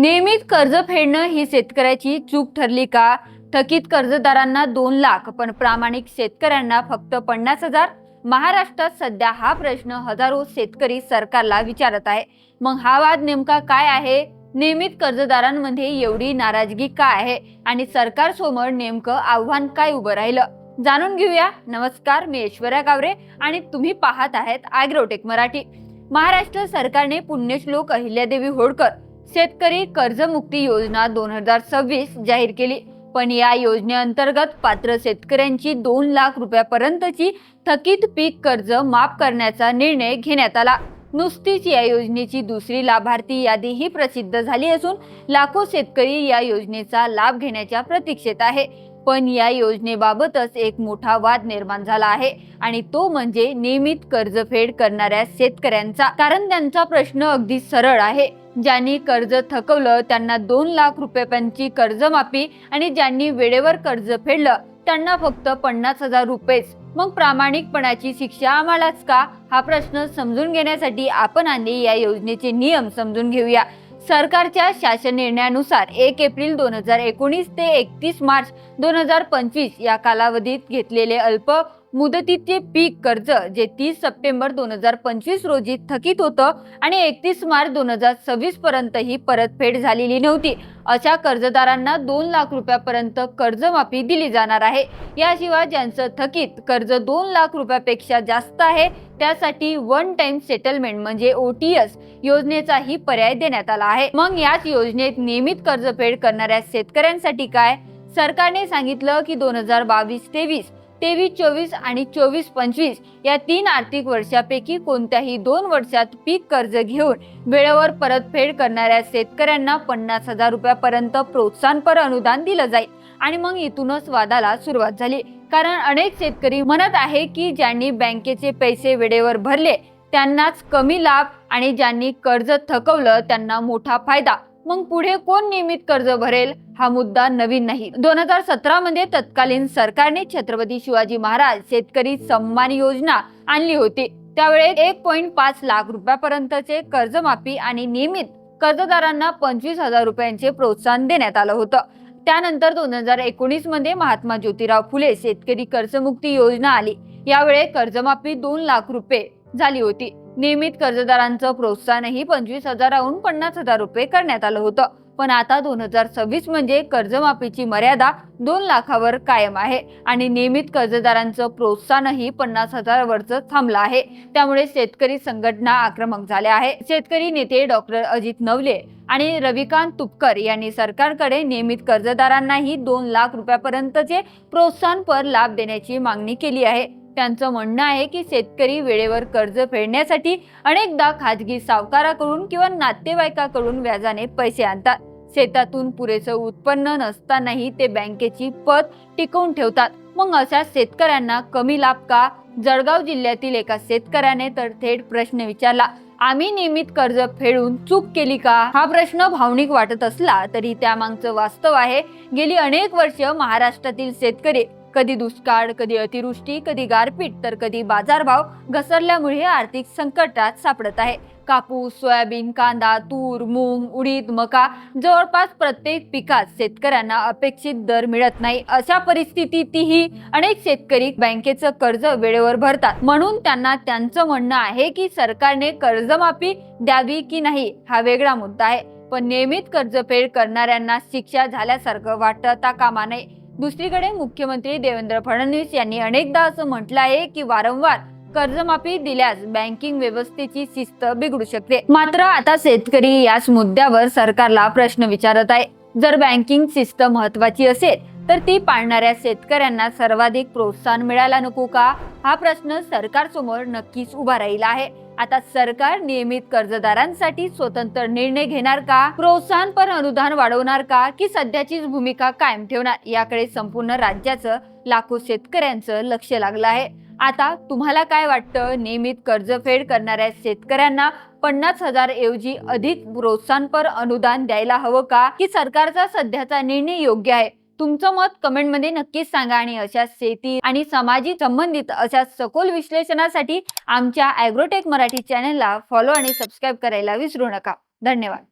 नियमित कर्ज फेडणं ही शेतकऱ्याची चूक ठरली का? थकीत कर्जदारांना 2 लाख पण प्रामाणिक शेतकऱ्यांना फक्त 50,000? महाराष्ट्रात सध्या हा प्रश्न हजारो शेतकरी सरकारला विचारत आहे. मग हा वाद नेमका काय आहे? नियमित कर्जदारांमध्ये एवढी नाराजगी का आहे आणि सरकारसमोर नेमकं आव्हान काय उभं राहिलं? जाणून घेऊया. नमस्कार, मी ऐश्वर्या गावरे आणि तुम्ही पाहत आहेत ॲग्रोटेक मराठी. महाराष्ट्र सरकारने पुण्यश्लोक अहिल्यादेवी होळकर शेतकरी कर्जमुक्ती योजना 2026 जाहीर केली. पण या योजनेअंतर्गत पात्र शेतकऱ्यांची 2 लाख रुपयापर्यंतची थकीत पीक कर्ज माफ करण्याचा निर्णय घेण्यात आला. नुसतीच या योजनेची दुसरी लाभार्थी यादीही प्रसिद्ध झाली असून लाखो शेतकरी या योजनेचा लाभ घेण्याच्या प्रतीक्षेत आहे. पण या योजनेबाबतच एक मोठा वाद निर्माण झाला आहे आणि तो म्हणजे नियमित कर्जफेड करणाऱ्या शेतकऱ्यांचा. कारण त्यांचा प्रश्न अगदी सरळ आहे. ज्यांनी कर्ज थकवलं त्यांना 2 लाख रुपयांची कर्जमाफी आणि ज्यांनी वेळेवर कर्ज फेडलं त्यांना फक्त 50,000 रुपयेच. मग प्रामाणिकपणाची शिक्षा आम्हालाच का? हा प्रश्न समजून घेण्यासाठी आपण आधी या योजनेचे नियम समजून घेऊया. सरकारच्या शासन निर्णयानुसार 1 एप्रिल 2019 ते 31 मार्च 2025 या कालावधीत घेतलेले अल्प मुदतीचे पीक कर्ज जे 30 सप्टेंबर 2025 रोजी थकीत होतं आणि 31 मार्च 2026 पर्यंत ही परतफेड झालेली नव्हती, अशा कर्जदारांना 2 लाख रुपयापर्यंत कर्जमाफी दिली जाणार आहे. याशिवाय ज्यांचं थकीत कर्ज 2 लाख रुपयापेक्षा जास्त आहे त्यासाठी वन टाइम सेटलमेंट म्हणजे OTS योजनेचाही पर्याय देण्यात आला आहे. मग याच योजनेत नियमित कर्जफेड करणाऱ्या शेतकऱ्यांसाठी काय? सरकारने सांगितलं की 2022-23, 23-24 आणि 24-25 या 3 आर्थिक वर्षापैकी कोणत्याही 2 वर्षात पीक कर्ज घेऊन वेळेवर परतफेड करणाऱ्या शेतकऱ्यांना 50,000 रुपयापर्यंत प्रोत्साहनपर अनुदान दिलं जाईल. आणि मग इथूनच वादाला सुरुवात झाली. कारण अनेक शेतकरी म्हणत आहे की ज्यांनी बँकेचे पैसे वेळेवर भरले त्यांनाच कमी लाभ आणि ज्यांनी कर्ज थकवलं त्यांना मोठा फायदा. मग पुढे कोण नियमित कर्ज भरेल? हा मुद्दा नवीन नाही. 2017 मध्ये तत्कालीन सरकारने छत्रपती शिवाजी महाराज शेतकरी सन्मान योजना आणली होती. त्यावेळेस 1.5 लाख रुपयापर्यंतचे कर्जमाफी आणि नियमित कर्जदारांना 25,000 रुपयांचे प्रोत्साहन देण्यात आलं होतं. त्यानंतर 2019 मध्ये महात्मा ज्योतिराव फुले शेतकरी कर्जमुक्ती योजना आली. यावेळी कर्जमाफी 2 लाख रुपये झाली होती. नियमित कर्जदारांचं प्रोत्साहनही 25,000हून 50,000 रुपये करण्यात आलं होतं. पण आता 2026 म्हणजे कर्जमाफीची मर्यादा 2 लाखावर कायम आहे आणि नियमित कर्जदारांचं प्रोत्साहनही 50,000 वरच थांबलं आहे. त्यामुळे शेतकरी संघटना आक्रमक झाल्या आहे. शेतकरी नेते डॉक्टर अजित नवले आणि रविकांत तुपकर यांनी सरकारकडे नियमित कर्जदारांनाही 2 लाख रुपयापर्यंतचे प्रोत्साहनपर लाभ देण्याची मागणी केली आहे. त्यांचं म्हणणं आहे की शेतकरी वेळेवर कर्ज फेडण्यासाठी अनेकदा खाजगी सावकाराकडून किंवा नातेवाईकाकडून व्याजाने पैसे आणतात. शेतातून पुरेसं उत्पन्न नसतानाही ते बँकेची पत टिकवून ठेवतात. मग अशा शेतकऱ्यांना कमी लाभ का? जळगाव जिल्ह्यातील एका शेतकऱ्याने तर थेट प्रश्न विचारला, आम्ही नियमित कर्ज फेडून चूक केली का? हा प्रश्न भावनिक वाटत असला तरी त्यामागचं वास्तव आहे. गेली अनेक वर्ष महाराष्ट्रातील शेतकरी कधी दुष्काळ, कधी अतिवृष्टी, कधी गारपीट तर कधी बाजारभाव घसरल्यामुळे आर्थिक संकटात सापडत आहे. कापूस, सोयाबीन, कांदा, तूर, मूग, उडीद, मका जवळपास प्रत्येक पिकात शेतकऱ्यांना अपेक्षित दर मिळत नाही. अशा परिस्थितीतही अनेक शेतकरी बँकेचं कर्ज वेळेवर भरतात. म्हणून त्यांना त्यांचं म्हणणं आहे की सरकारने कर्जमाफी द्यावी की नाही हा वेगळा मुद्दा आहे. पण नियमित कर्जफेड करणाऱ्यांना शिक्षा झाल्यासारखं वाटता कामा नये. दुसरीकडे मुख्यमंत्री देवेंद्र फडणवीस यांनी अनेकदा असं म्हटलं आहे की वारंवार कर्जमाफी दिल्यास बँकिंग व्यवस्थेची शिस्त बिघडू शकते. मात्र आता शेतकरी याच मुद्द्यावर सरकारला प्रश्न विचारत आहे. जर बँकिंग शिस्त महत्वाची असेल तर ती पाळणाऱ्या शेतकऱ्यांना सर्वाधिक प्रोत्साहन मिळायला नको का? हा प्रश्न सरकारसमोर नक्कीच उभा राहिला आहे. आता सरकार नियमित कर्जदारांसाठी स्वतंत्र निर्णय घेणार का? प्रोत्साहनपर अनुदान वाढवणार का की सध्याचीच भूमिका कायम ठेवणार? याकडे संपूर्ण राज्याचं लाखो शेतकऱ्यांचं लक्ष लागलं आहे. आता तुम्हाला काय वाटतं? नियमित कर्जफेड करणाऱ्या शेतकऱ्यांना 50,000 ऐवजी अधिक प्रोत्साहनपर अनुदान द्यायला हवं का की सरकारचा सध्याचा निर्णय योग्य आहे? तुमचं मत कमेंटमध्ये नक्कीच सांगा आणि अशा शेती आणि समाजी संबंधित अशा सखोल विश्लेषणासाठी आमच्या ॲग्रोटेक मराठी चॅनलला फॉलो आणि सबस्क्राईब करायला विसरू नका. धन्यवाद.